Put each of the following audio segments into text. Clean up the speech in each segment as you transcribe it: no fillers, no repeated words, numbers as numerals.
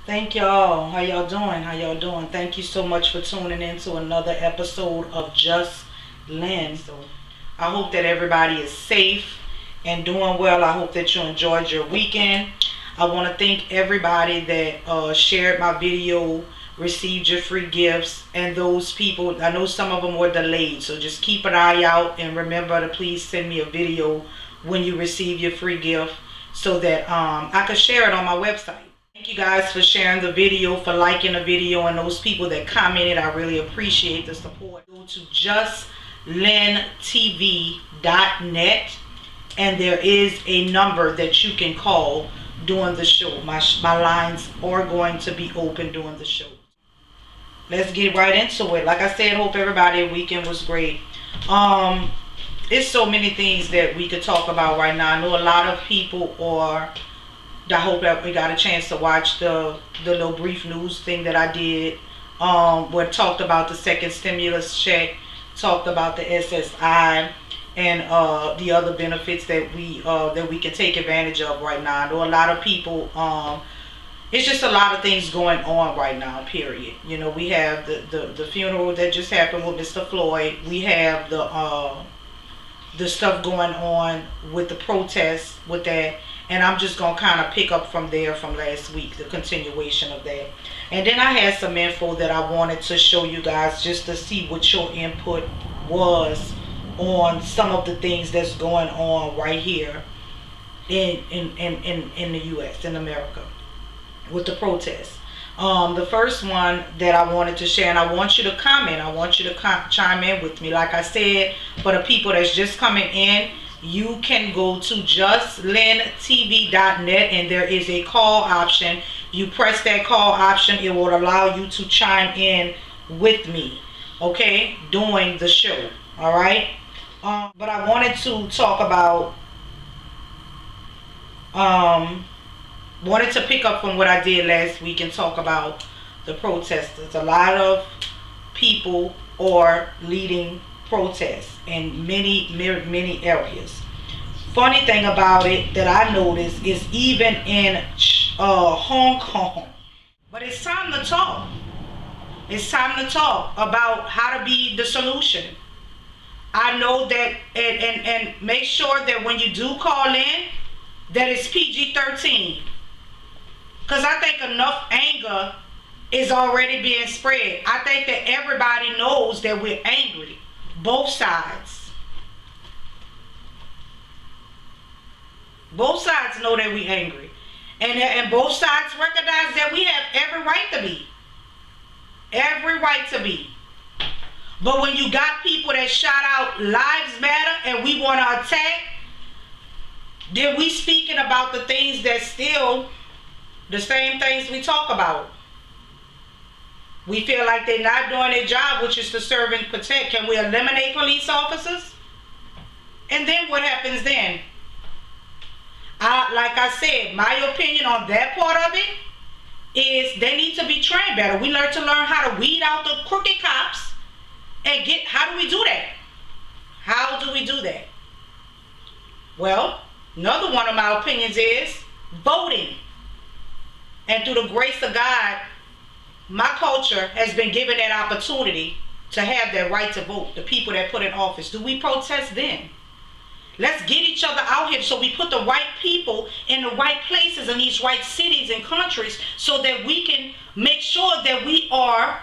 Thank y'all. How y'all doing? How y'all doing? Thank you so much for tuning in to another episode of Just Lynn. So I hope that everybody is safe and doing well. I hope that you enjoyed your weekend. I want to thank everybody that shared my video, received your free gifts, and those people, I know some of them were delayed, so just keep an eye out and remember to please send me a video when you receive your free gift so that I can share it on my website. Thank you guys for sharing the video, for liking the video, and those people that commented. I really appreciate the support. Go to JUSTLYNNTV.net and there is a number that you can call during the show. My lines are going to be open during the show. Let's get right into it. Like I said, hope everybody's weekend was great. It's so many things that we could talk about right now. I know a lot of people are... I hope that we got a chance to watch the little brief news thing that I did, where it talked about the second stimulus check, talked about the SSI, and the other benefits that we can take advantage of right now. I know a lot of people. It's just a lot of things going on right now. Period. You know, we have the funeral that just happened with Mr. Floyd. We have the stuff going on with the protests with that. And I'm just going to kind of pick up from there from last week, the continuation of that. And then I had some info that I wanted to show you guys just to see what your input was on some of the things that's going on right here in the U.S., in America, with the protests. The first one that I wanted to share, and I want you to comment. I want you to chime in with me. Like I said, for the people that's just coming in, you can go to JUSTLYNNTV.net and there is a call option. You press that call option, it will allow you to chime in with me, okay, during the show. All right. But I wanted to talk about, wanted to pick up from what I did last week and talk about the protesters. A lot of people are leading protests in many areas. Funny thing about it that I noticed is even in Hong Kong. But it's time to talk. It's time to talk about how to be the solution. I know that, and make sure that when you do call in, that it's PG-13. Because I think enough anger is already being spread. I think that everybody knows that we're angry. Both sides. Both sides know that we're angry. And both sides recognize that we have every right to be. Every right to be. But when you got people that shout out lives matter and we want to attack, then we speaking about the things that still the same things we talk about. We feel like they're not doing their job, which is to serve and protect. Can we eliminate police officers? And then what happens then? Like I said, my opinion on that part of it is they need to be trained better. We learn how to weed out the crooked cops and how do we do that? How do we do that? Well, another one of my opinions is voting. And through the grace of God, my culture has been given that opportunity to have that right to vote. The people that put in office. Do we protest then? Let's get each other out here so we put the right people in the right places in these right cities and countries so that we can make sure that we are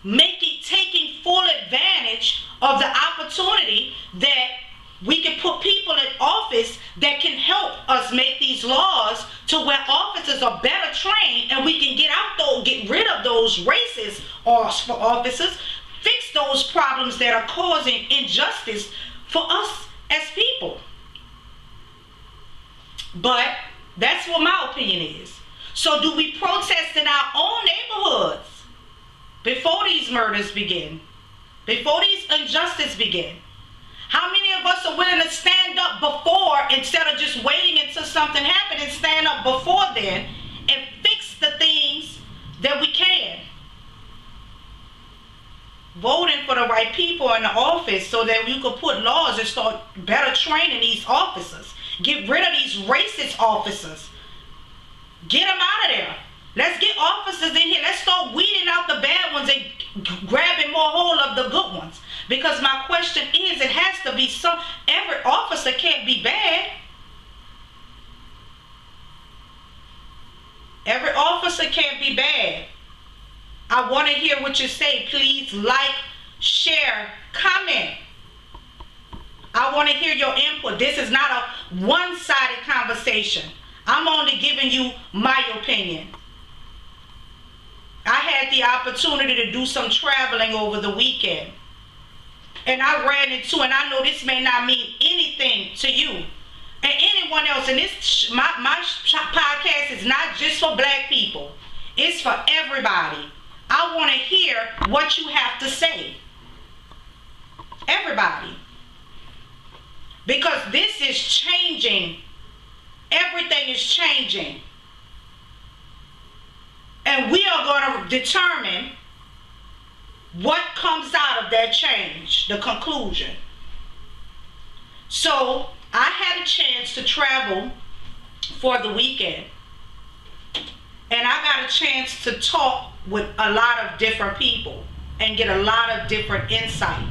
taking full advantage of the opportunity that we can put people in office that can help us make these laws to where officers are better trained and we can get rid of those racist officers, fix those problems that are causing injustice for us as people. But that's what my opinion is. So do we protest in our own neighborhoods before these murders begin? Before these injustices begin? How many of us are willing to stand up before instead of just waiting until something happens and stand up before then and fix the things that we can? Voting for the right people in the office so that you can put laws and start better training these officers. Get rid of these racist officers. Get them out of there. Let's get officers in here. Let's start weeding out the bad ones and grabbing more hold of the good ones. Because my question is, it has to be some, every officer can't be bad. Every officer can't be bad. I want to hear what you say. Please like, share, comment. I want to hear your input. This is not a one-sided conversation. I'm only giving you my opinion. I had the opportunity to do some traveling over the weekend. And I ran into, and I know this may not mean anything to you and anyone else. And this, my podcast is not just for black people. It's for everybody. I want to hear what you have to say. Everybody. Because this is changing. Everything is changing. And we are going to determine what comes out of that change, the conclusion. So I had a chance to travel for the weekend. And I got a chance to talk with a lot of different people and get a lot of different insight.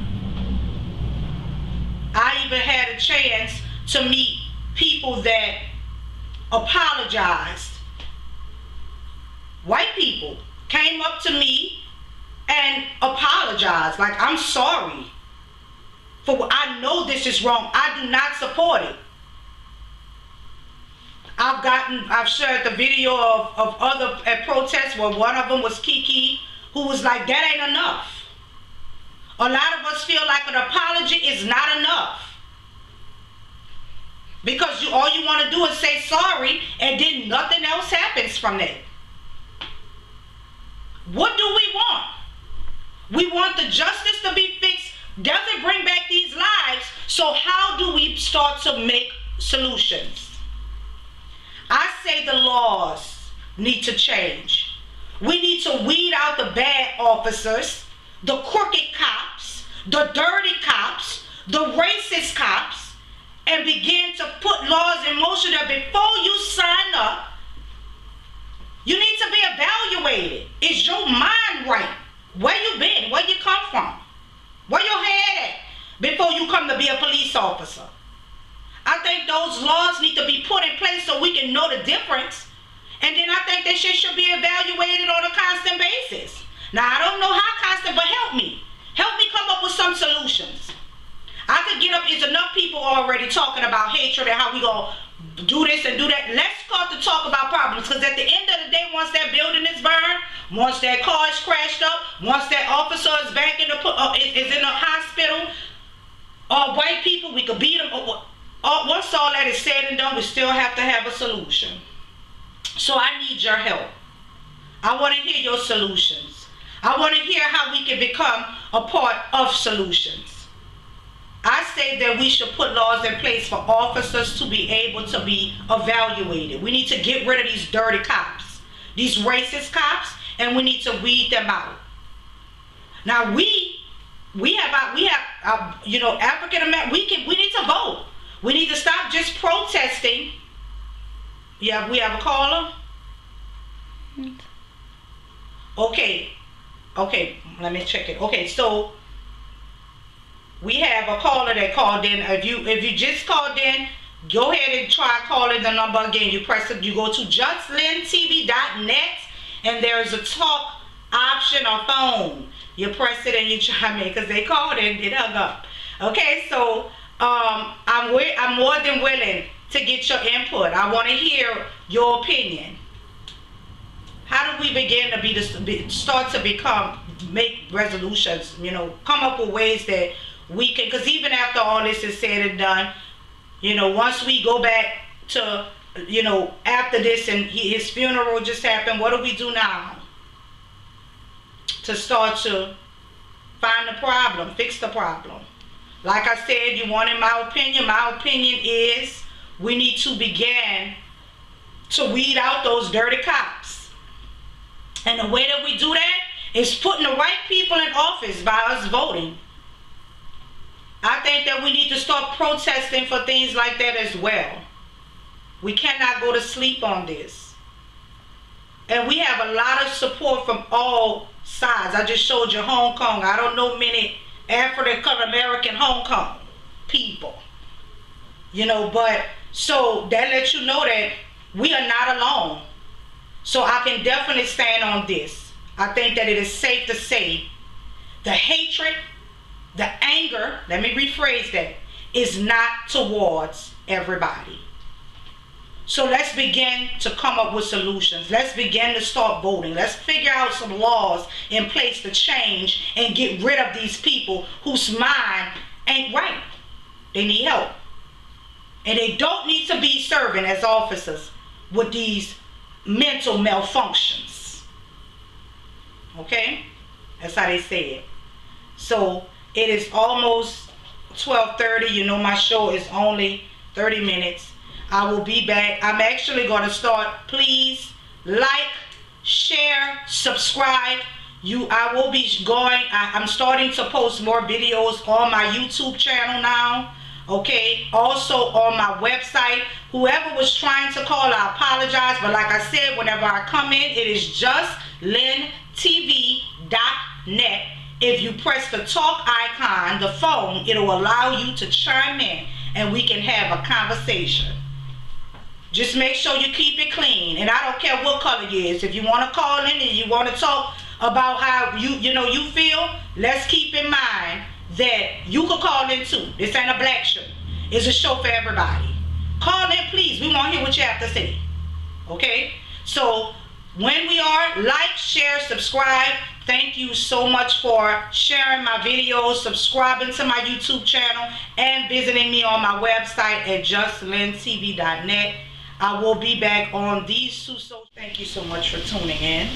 I even had a chance to meet people that apologized. White people came up to me and apologized. Like, I'm sorry for what I know this is wrong. I do not support it. I've shared the video of other protests where one of them was Kiki, who was like, that ain't enough. A lot of us feel like an apology is not enough. Because all you want to do is say sorry, and then nothing else happens from that. What do we want? We want the justice to be fixed. Does it bring back these lives? So how do we start to make solutions? I say the laws need to change. We need to weed out the bad officers, the crooked cops, the dirty cops, the racist cops, and begin to put laws in motion that before you sign up, you need to be evaluated. Is your mind right? Where you been? Where you come from? Where your head at before you come to be a police officer? I think those laws need to be put in place so we can know the difference. And then I think that shit should be evaluated on a constant basis. Now, I don't know how constant, but help me. Help me come up with some solutions. I could get up, there's enough people already talking about hatred and how we gonna do this and do that. Let's start to talk about problems, because at the end of the day, once that building is burned, once that car is crashed up, once that officer is back in the is in the hospital, all white people, we could beat them. Once all that is said and done, we still have to have a solution. So I need your help. I want to hear your solutions. I want to hear how we can become a part of solutions. I say that we should put laws in place for officers to be able to be evaluated. We need to get rid of these dirty cops, these racist cops, and we need to weed them out. Now we have you know, African American. We need to vote. We need to stop just protesting. Yeah, we have a caller. Okay, let me check it. Okay, so we have a caller that called in. If you just called in, go ahead and try calling the number again. You press it. You go to JUSTLYNNTV.net, and there's a talk option or phone. You press it and you chime in, because they called in, it hung up. Okay, so I'm more than willing to get your input. I want to hear your opinion. How do we begin to start to make resolutions? You know, come up with ways that we can, because even after all this is said and done, you know, once we go back to, you know, after this and his funeral just happened, what do we do now to start to find the problem, fix the problem? Like I said, you wanted my opinion. My opinion is we need to begin to weed out those dirty cops. And the way that we do that is putting the right people in office by us voting. I think that we need to start protesting for things like that as well. We cannot go to sleep on this. And we have a lot of support from all sides. I just showed you Hong Kong. I don't know many African American Hong Kong people. You know, but so that lets you know that we are not alone. So I can definitely stand on this. I think that it is safe to say the hatred, the anger, let me rephrase that, is not towards everybody. So let's begin to come up with solutions. Let's begin to start voting. Let's figure out some laws in place to change and get rid of these people whose mind ain't right. They need help. And they don't need to be serving as officers with these mental malfunctions. Okay? That's how they say it. So it is almost 12:30. You know my show is only 30 minutes. I will be back. I'm actually going to start. Please like, share, subscribe. I will be going. I'm starting to post more videos on my YouTube channel now. Okay. Also on my website. Whoever was trying to call, I apologize. But like I said, whenever I come in, it is JUSTLYNNTV.net. If you press the talk icon, the phone, it will allow you to chime in and we can have a conversation. Just make sure you keep it clean. And I don't care what color you is. If you want to call in and you want to talk about how you feel, let's keep in mind that you could call in too. This ain't a black show. It's a show for everybody. Call in, please. We want to hear what you have to say. Okay? So when we are, like, share, subscribe. Thank you so much for sharing my videos, subscribing to my YouTube channel, and visiting me on my website at JUSTLYNNTV.net. I will be back on these two. So thank you so much for tuning in.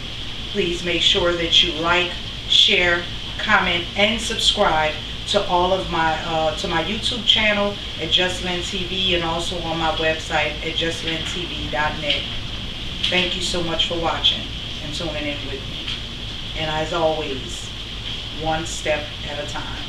Please make sure that you like, share, comment, and subscribe to all of my to my YouTube channel at JUSTLYNN TV and also on my website at JUSTLYNNTV.net. Thank you so much for watching and tuning in with me. And as always, one step at a time.